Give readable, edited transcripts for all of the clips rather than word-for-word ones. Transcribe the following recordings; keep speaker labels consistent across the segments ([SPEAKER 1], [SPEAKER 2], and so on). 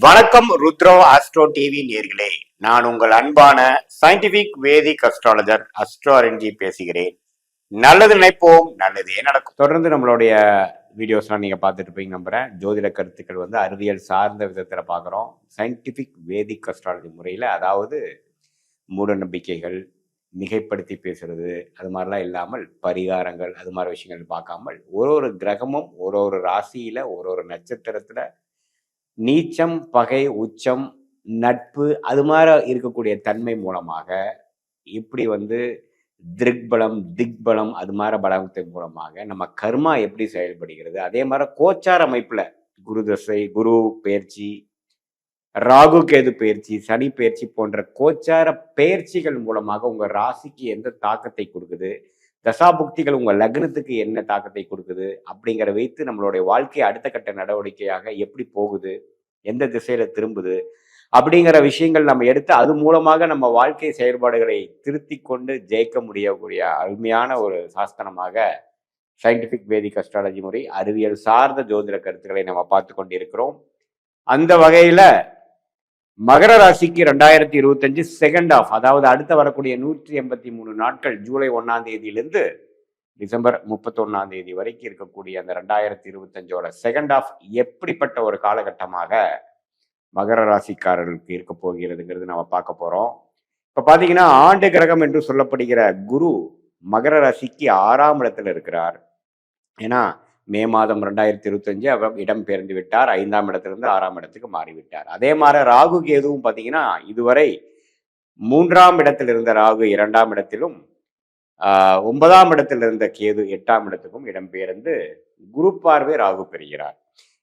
[SPEAKER 1] வணக்கம் ருத்ரோ astro TV நேர்களே. நான் உங்கள் அன்பான சயின்டிபிக் வேதிக் அஸ்ட்ராலஜர் அஸ்ட்ரோரஞ்சி பேசுகிறேன். நல்லது நினைப்போம், நல்லதே நடக்கும். தொடர்ந்து நம்மளுடைய வீடியோஸ்லாம் நீங்க பார்த்துட்டு இருப்பீங்க நம்புறேன். ஜோதிட கருத்துக்கள் அறிவியல் சார்ந்த விதத்துல பார்க்குறோம். சயின்டிபிக் வேதிக் அஸ்ட்ராலஜி முறையில, அதாவது மூட நம்பிக்கைகள், மிகைப்படுத்தி பேசுறது, அது மாதிரிலாம் இல்லாமல் பரிகாரங்கள், அது மாதிரி விஷயங்கள் பார்க்காமல் ஒரு கிரகமும் ஒரு ராசியில ஒரு நட்சத்திரத்துல நீச்சம், பகை, உச்சம், நட்பு, அது மாதிரி இருக்கக்கூடிய தன்மை மூலமாக இப்படி திருக்பலம், திக்பலம், அது மாதிரி பலத்தின் மூலமாக நம்ம கர்மா எப்படி செயல்படுகிறது, அதே மாதிரி கோச்சார அமைப்புல குரு தசை, குரு பயிற்சி, ராகு கேது பயிற்சி, சனி பயிற்சி போன்ற கோச்சார பயிற்சிகள் மூலமாக உங்க ராசிக்கு எந்த தாக்கத்தை கொடுக்குது, தசாபுக்திகள் உங்க லக்னத்துக்கு என்ன தாக்கத்தை கொடுக்குது அப்படிங்கிற வைத்து நம்மளுடைய வாழ்க்கை அடுத்த கட்ட நடவடிக்கையாக எப்படி போகுது, எந்த திசையில திரும்புது அப்படிங்கிற விஷயங்கள் நம்ம எடுத்து அது மூலமாக நம்ம வாழ்க்கை செயல்பாடுகளை திருத்தி கொண்டு ஜெயிக்க முடியக்கூடிய அருமையான ஒரு சாஸ்திரமாக சயின்டிபிக் வேதிக் அஸ்ட்ராலஜி முறை, அறிவியல் சார்ந்த ஜோதிட கருத்துக்களை நம்ம பார்த்து கொண்டிருக்கிறோம். அந்த வகையில மகர ராசிக்கு 2025 செகண்ட் ஆஃப், அதாவது அடுத்த வரக்கூடிய 183 நாட்கள், ஜூலை 1ஆம் தேதியிலிருந்து டிசம்பர் 31ஆம் தேதி வரைக்கும் இருக்கக்கூடிய அந்த 2025ஓட செகண்ட் ஆஃப் எப்படிப்பட்ட ஒரு காலகட்டமாக மகர ராசிக்காரர்களுக்கு இருக்க போகிறதுங்கிறது நம்ம பார்க்க போறோம். இப்ப பாத்தீங்கன்னா, ஆண்டு கிரகம் என்று சொல்லப்படுகிற குரு மகர ராசிக்கு 6ஆம் இடத்துல இருக்கிறார். ஏன்னா மே மாதம் 2025 அவர் இடம் பெயர்ந்து விட்டார். 5ஆம் இடத்திலிருந்து 6ஆம் இடத்துக்கு மாறிவிட்டார். அதே மாதிரி ராகு கேதுவும் பாத்தீங்கன்னா, இதுவரை 3ஆம் இடத்தில் இருந்த ராகு 2ஆம் இடத்திலும், 9ஆம் இடத்தில் இருந்த கேது 8ஆம் இடத்துக்கும் இடம்பெயர்ந்து குரு பார்வை ராகு பெறுகிறார்.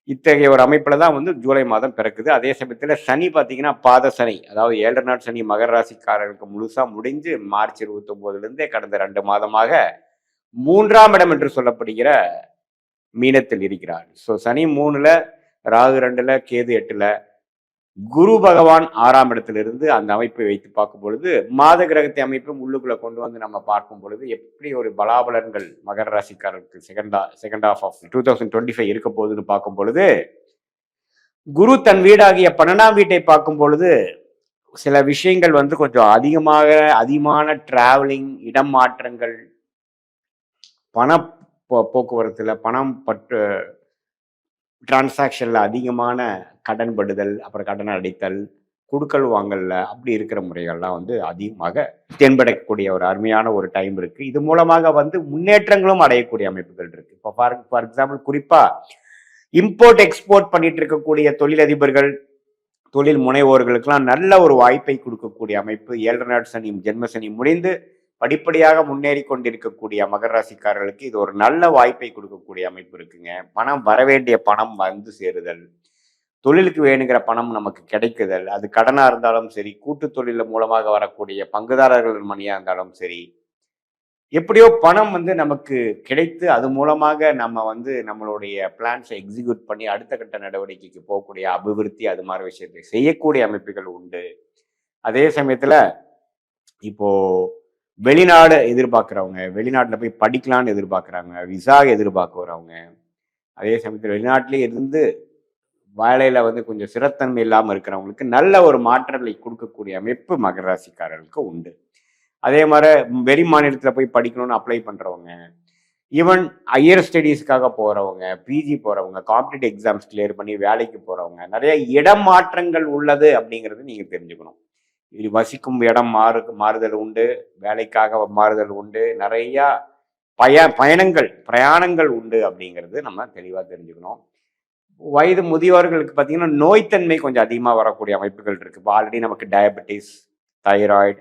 [SPEAKER 1] இத்தகைய ஒரு அமைப்புல தான் ஜூலை மாதம் பிறக்குது. அதே சமயத்துல சனி பாத்தீங்கன்னா பாத சனி, அதாவது 7 நாள் சனி மகர ராசிக்காரர்களுக்கு முழுசா முடிஞ்சு மார்ச் 29 இருந்தே கடந்த 2 மாதமாக 3ஆம் இடம் என்று சொல்லப்படுகிற மீனத்தில் இருக்கிறார். ஸோ சனி 3ல, ராகு 2ல, கேது 8ல, குரு பகவான் 6ஆம் இடத்திலிருந்து அந்த அமைப்பை வைத்து பார்க்கும் பொழுது, மாத கிரகத்தை அமைப்பும் உள்ளுக்குள்ள கொண்டு நம்ம பார்க்கும் பொழுது எப்படி ஒரு பலாபலன்கள் மகர ராசிக்காரருக்கு செகண்ட் ஆஃப் 2025 இருக்க போகுதுன்னு பார்க்கும் பொழுது, குரு தன் வீடாகிய 12ஆம் வீட்டை பார்க்கும் பொழுது சில விஷயங்கள் கொஞ்சம் அதிகமான டிராவலிங், இடம் மாற்றங்கள், பண போக்குவரத்துல, பணம் பற்று டிரான்சாக்ஷன்ல அதிகமான கடன் படுதல், அப்புறம் கடன் அடைத்தல், குடுக்கல் வாங்கல்ல அப்படி இருக்கிற முறைகள்லாம் அதிகமாக தென்படக்கூடிய ஒரு அருமையான ஒரு டைம் இருக்கு. இது மூலமாக முன்னேற்றங்களும் அடையக்கூடிய அமைப்புகள் இருக்கு. இப்போ ஃபார் எக்ஸாம்பிள், குறிப்பா இம்போர்ட் எக்ஸ்போர்ட் பண்ணிட்டு இருக்கக்கூடிய தொழிலதிபர்கள், தொழில் முனைவோர்களுக்கெல்லாம் நல்ல ஒரு வாய்ப்பை கொடுக்கக்கூடிய அமைப்பு. 7 நாள் சனி, ஜென்ம சனி முடிந்து படிப்படியாக முன்னேறி கொண்டிருக்கக்கூடிய மகர ராசிக்காரர்களுக்கு இது ஒரு நல்ல வாய்ப்பை கொடுக்கக்கூடிய அமைப்பு இருக்குங்க. பணம் வரவேண்டிய பணம் சேருதல், தொழிலுக்கு வேணுங்கிற பணம் நமக்கு கிடைக்குதல், அது கடனா இருந்தாலும் சரி, கூட்டு தொழில் மூலமாக வரக்கூடிய பங்குதாரர்கள் மணியா இருந்தாலும் சரி, எப்படியோ பணம் நமக்கு கிடைத்து அது மூலமாக நம்ம நம்மளுடைய பிளான்ஸை எக்ஸிக்யூட் பண்ணி அடுத்த கட்ட நடவடிக்கைக்கு போகக்கூடிய அபிவிருத்தி, அது மாதிரி விஷயத்தை செய்யக்கூடிய அமைப்புகள் உண்டு. அதே சமயத்துல இப்போ வெளிநாடு எதிர்பார்க்குறவங்க, வெளிநாட்டில் போய் படிக்கலான்னு எதிர்பார்க்குறாங்க, விசா எதிர்பார்க்குறவங்க, அதே சமயத்தில் வெளிநாட்டிலே இருந்து வேலையில கொஞ்சம் சிறத்தன்மை இல்லாமல் இருக்கிறவங்களுக்கு நல்ல ஒரு மாற்றங்களை கொடுக்கக்கூடிய அமைப்பு மகர ராசிக்காரர்களுக்கு உண்டு. அதே மாதிரி வெளி மாநிலத்தில் போய் படிக்கணும்னு அப்ளை பண்றவங்க, ஈவன் ஹையர் ஸ்டடீஸ்க்காக போறவங்க, பிஜி போறவங்க, காம்படிட்டிவ் எக்ஸாம்ஸ் கிளியர் பண்ணி வேலைக்கு போறவங்க, நிறைய இடம் மாற்றங்கள் உள்ளது அப்படிங்கிறது நீங்க தெரிஞ்சுக்கணும். இது வசிக்கும் இடம் மாறுதல் உண்டு, வேலைக்காக மாறுதல் உண்டு, நிறைய பிரயாணங்கள் உண்டு அப்படிங்கிறது நம்ம தெளிவாக தெரிஞ்சுக்கணும். வயது முதியோர்களுக்கு பார்த்தீங்கன்னா நோய்த்தன்மை கொஞ்சம் அதிகமாக வரக்கூடிய அமைப்புகள் இருக்கு. இப்போ ஆல்ரெடி நமக்கு டயபெட்டிஸ், தைராய்டு,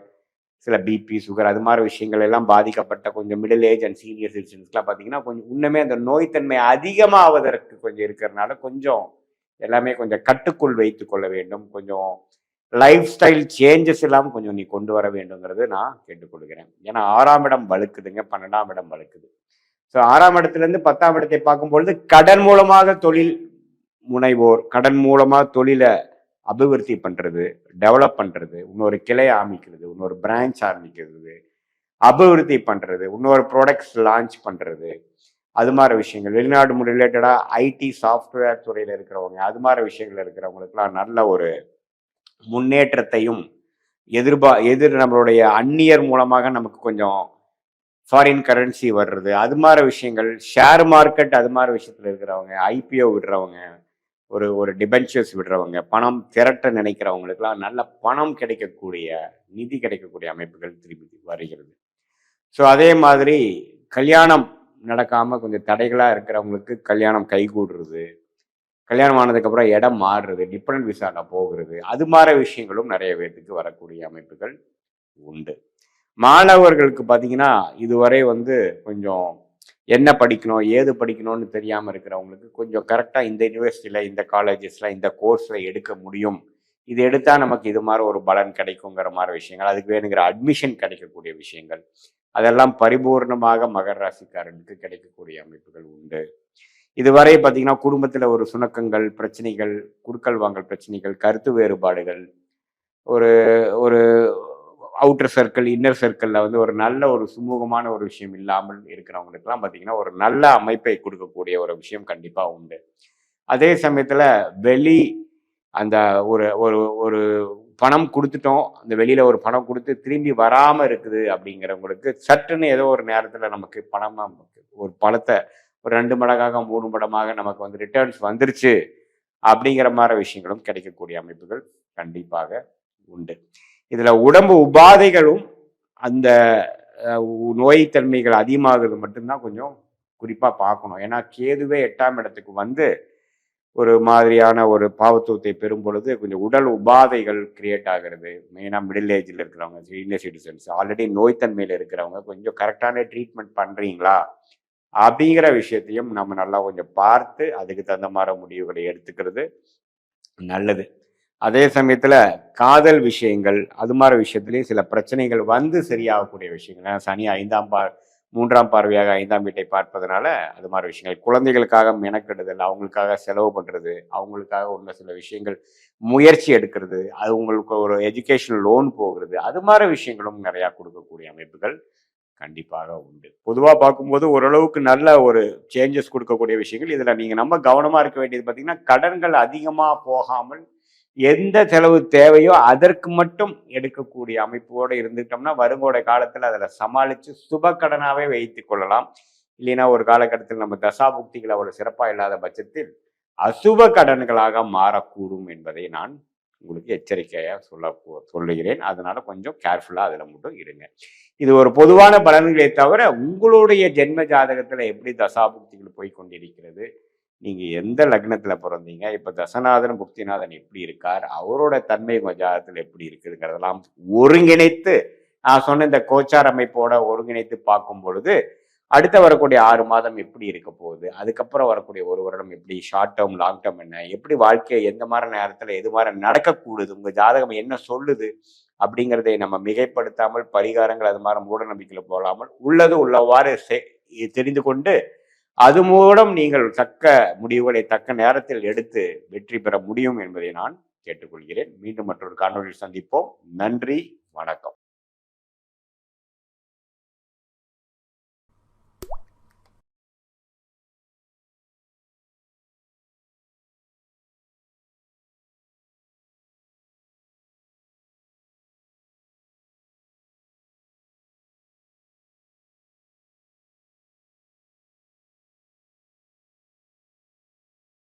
[SPEAKER 1] சில பிபி, சுகர், அது மாதிரி விஷயங்கள் எல்லாம் பாதிக்கப்பட்ட கொஞ்சம் மிடில் ஏஜ் அண்ட் சீனியர் சிட்டிசன்ஸ்லாம் பார்த்தீங்கன்னா கொஞ்சம் இன்னுமே அந்த நோய்த்தன்மை அதிகமாவதற்கு கொஞ்சம் இருக்கிறதுனால கொஞ்சம் எல்லாமே கொஞ்சம் கட்டுக்குள் வைத்து கொள்ள வேண்டும். கொஞ்சம் லைஃப் ஸ்டைல் சேஞ்சஸ் எல்லாம் கொஞ்சம் நீ கொண்டு வர வேண்டுங்கிறது நான் கேட்டுக்கொள்கிறேன். ஏன்னா 6ஆம் இடம் வலுக்குதுங்க, 12ஆம் இடம் வலுக்குது. ஸோ 6ஆம் இடத்துல இருந்து 10ஆம் இடத்தை பார்க்கும்பொழுது கடன் மூலமாக தொழில் முனைவோர், கடன் மூலமாக தொழிலை அபிவிருத்தி பண்றது, டெவலப் பண்றது, இன்னொரு கிளை ஆரம்பிக்கிறது, இன்னொரு பிரான்ச் ஆரம்பிக்கிறது, அபிவிருத்தி பண்றது, இன்னொரு ப்ராடக்ட்ஸ் லான்ச் பண்றது, அது மாதிரி விஷயங்கள், வெளிநாடு ரிலேட்டடா ஐடி சாஃப்ட்வேர் துறையில இருக்கிறவங்க, அது மாதிரி விஷயங்கள் இருக்கிறவங்களுக்குலாம் நல்ல ஒரு முன்னேற்றத்தையும் நம்மளுடைய அந்நியர் மூலமாக நமக்கு கொஞ்சம் ஃபாரின் கரன்சி வர்றது, அது மாதிரி விஷயங்கள், ஷேர் மார்க்கெட் அது மாதிரி விஷயத்துல இருக்கிறவங்க, ஐபிஓ விடுறவங்க, ஒரு ஒரு டிபென்ச்சர்ஸ் விடுறவங்க, பணம் திரட்ட நினைக்கிறவங்களுக்குலாம் நல்ல பணம் கிடைக்கக்கூடிய, நிதி கிடைக்கக்கூடிய அமைப்புகள் திருப்பி வருகிறது. ஸோ அதே மாதிரி கல்யாணம் நடக்காம கொஞ்சம் தடைகளா இருக்கிறவங்களுக்கு கல்யாணம் கைகூடுறது, கல்யாணம் ஆனதுக்கப்புறம் இடம் மாறுறது, டிபெண்டன்ட் விசால போகிறது, அது மாதிரி விஷயங்களும் நிறைய பேர்த்துக்கு வரக்கூடிய அமைப்புகள் உண்டு. மாணவர்களுக்கு பார்த்தீங்கன்னா இதுவரை கொஞ்சம் என்ன படிக்கணும் ஏது படிக்கணும்னு தெரியாமல் இருக்கிறவங்களுக்கு கொஞ்சம் கரெக்டாக இந்த யூனிவர்சிட்டியில் இந்த காலேஜஸில் இந்த கோர்ஸில் எடுக்க முடியும், இது எடுத்தால் நமக்கு இது மாதிரி ஒரு பலன் கிடைக்குங்கிற மாதிரி விஷயங்கள், அதுக்கு வேணுங்கிற அட்மிஷன் கிடைக்கக்கூடிய விஷயங்கள், அதெல்லாம் பரிபூர்ணமாக மகர ராசிக்காரனுக்கு கிடைக்கக்கூடிய அமைப்புகள் உண்டு. இதுவரை பார்த்தீங்கன்னா குடும்பத்தில் ஒரு சுணக்கங்கள், பிரச்சனைகள், குடுக்கல் வாங்கல் பிரச்சனைகள், கருத்து வேறுபாடுகள், ஒரு ஒரு அவுட்டர் சர்க்கிள் இன்னர் சர்க்கிளில் ஒரு நல்ல ஒரு சுமூகமான ஒரு விஷயம் இல்லாமல் இருக்கிறவங்களுக்குலாம் பார்த்தீங்கன்னா ஒரு நல்ல அமைப்பை கொடுக்கக்கூடிய ஒரு விஷயம் கண்டிப்பாக உண்டு. அதே சமயத்தில் அந்த ஒரு ஒரு ஒரு பணம் கொடுத்துட்டோம், அந்த வெளியில் ஒரு பணம் கொடுத்து திரும்பி வராமல் இருக்குது அப்படிங்கிறவங்களுக்கு சட்டுன்னு ஏதோ ஒரு நேரத்தில் நமக்கு பணமாக ஒரு பணத்தை ஒரு 2 மடங்காக 3 மடங்காக நமக்கு ரிட்டர்ன்ஸ் வந்துருச்சு அப்படிங்கிற மாதிரி விஷயங்களும் கிடைக்கக்கூடிய அமைப்புகள் கண்டிப்பாக உண்டு. இதுல உடம்பு உபாதைகளும் அந்த நோய் தன்மைகள் அதிகமாகிறது மட்டும்தான் கொஞ்சம் குறிப்பா பார்க்கணும். ஏன்னா கேதுவே 8ஆம் இடத்துக்கு ஒரு மாதிரியான ஒரு பாவத்துவத்தை பெறும் பொழுது கொஞ்சம் உடல் உபாதைகள் கிரியேட் ஆகிறது. மெயினாக மிடில் ஏஜில் இருக்கிறவங்க, சீனியர் சிட்டிசன்ஸ், ஆல்ரெடி நோய்த்தன்மையில் இருக்கிறவங்க கொஞ்சம் கரெக்டான ட்ரீட்மெண்ட் பண்ணுறீங்களா அப்படிங்கிற விஷயத்தையும் நம்ம நல்லா கொஞ்சம் பார்த்து அதுக்கு தகுந்த மாதிரி முடிவுகளை எடுத்துக்கிறது நல்லது. அதே சமயத்தில் காதல் விஷயங்கள் அது மாதிரி விஷயத்துலேயும் சில பிரச்சனைகள் சரியாகக்கூடிய விஷயங்கள், சனி 3ஆம் பார்வையாக 5ஆம் வீட்டை பார்ப்பதனால அது மாதிரி விஷயங்கள், குழந்தைகளுக்காக மெனக்கெடுதல், அவங்களுக்காக செலவு பண்ணுறது, அவங்களுக்காக உள்ள சில விஷயங்கள் முயற்சி எடுக்கிறது, அது உங்களுக்கு ஒரு எஜுகேஷன் லோன் போகிறது, அது மாதிரி விஷயங்களும் நிறையா கொடுக்கக்கூடிய அமைப்புகள் கண்டிப்பாக உண்டு. பொதுவாக பார்க்கும்போது ஓரளவுக்கு நல்ல ஒரு சேஞ்சஸ் கொடுக்கக்கூடிய விஷயங்கள். இதில் நீங்கள் நம்ம கவனமாக இருக்க வேண்டியது பார்த்தீங்கன்னா கடன்கள் அதிகமாக போகாமல் எந்த செலவு தேவையோ அதற்கு மட்டும் எடுக்கக்கூடிய அமைப்போடு இருந்துட்டோம்னா வருங்கோட காலத்தில் அதில் சமாளித்து சுப கடனாகவே வைத்து கொள்ளலாம். இல்லைன்னா ஒரு காலகட்டத்தில் நம்ம தசாபுக்திகள் அவ்வளவு சிறப்பாக இல்லாத பட்சத்தில் அசுப கடன்களாக மாறக்கூடும் என்பதை நான் உங்களுக்கு எச்சரிக்கையாக சொல்லுகிறேன். அதனால கொஞ்சம் கேர்ஃபுல்லாக அதில் மட்டும் இருங்க. இது ஒரு பொதுவான பலன்களை தவிர உங்களுடைய ஜென்ம ஜாதகத்தில் எப்படி தசாபுக்திகள் போய் கொண்டிருக்கிறது, நீங்க எந்த லக்னத்துல பிறந்தீங்க, இப்ப தசநாதன் புக்திநாதன் எப்படி இருக்கார், அவரோட தன்மை உங்க ஜாதகத்தில் எப்படி இருக்குதுங்கிறதெல்லாம் ஒருங்கிணைத்து நான் சொன்ன இந்த கோச்சார் அமைப்போட ஒருங்கிணைத்து பார்க்கும் பொழுது அடுத்த வரக்கூடிய 6 மாதம் எப்படி இருக்க போகுது, அதுக்கப்புறம் வரக்கூடிய 1 வருடம் எப்படி, ஷார்ட் டேர்ம் லாங் டேர்ம் என்ன, எப்படி வாழ்க்கையை எந்த மாதிரி நேரத்தில் எது மாதிரி நடக்கக்கூடுது, உங்க ஜாதகம் என்ன சொல்லுது அப்படிங்கிறதை நம்ம மிகைப்படுத்தாமல் பரிகாரங்கள் அது மாதிரி மூட நம்பிக்கையில போடாமல் உள்ளது உள்ளவாறு தெரிந்து கொண்டு அது மூலம் நீங்கள் தக்க முடிவுகளை தக்க நேரத்தில் எடுத்து வெற்றி பெற முடியும் என்பதை நான் கேட்டுக்கொள்கிறேன். மீண்டும் மற்றொரு காணொலியில் சந்திப்போம். நன்றி, வணக்கம்.